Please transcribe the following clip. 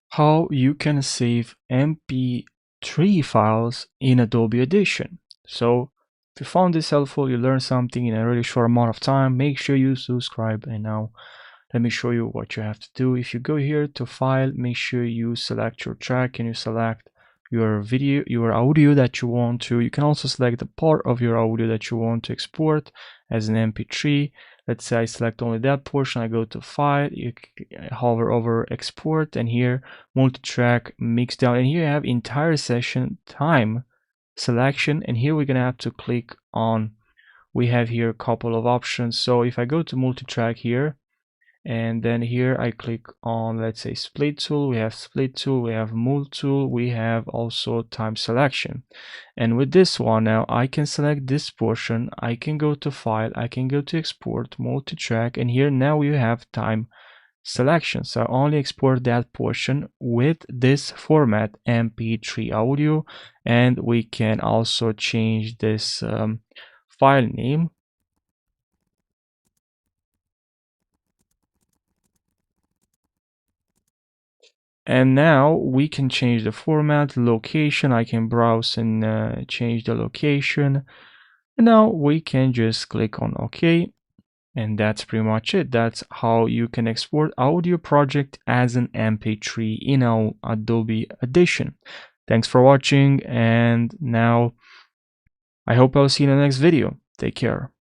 how you can save MP3 files in Adobe Audition. So if you found this helpful, you learned something in a really short amount of time, make sure you subscribe. And now let me show you what you have to do. If you go here to file, make sure you select your track and you select your video, your audio that you want to. You can also select the part of your audio that you want to export as an MP3. Let's say I select only that portion. I go to file, you hover over export, and here multi-track mix down, and here you have entire session time selection, and here we're gonna have to click on, we have here a couple of options. So if I go to multi-track here, and then here I click on, let's say, split tool, we have split tool, we have move tool, we have also time selection. And with this one now I can select this portion, I can go to file, I can go to export, multi-track, and here now we have time selection. So I only export that portion with this format, mp3 audio, and we can also change this file name. And now we can change the format, location. I can browse and change the location. And now we can just click on OK. And that's pretty much it. That's how you can export audio project as an MP3 in our Adobe Audition. Thanks for watching. And now I hope I'll see you in the next video. Take care.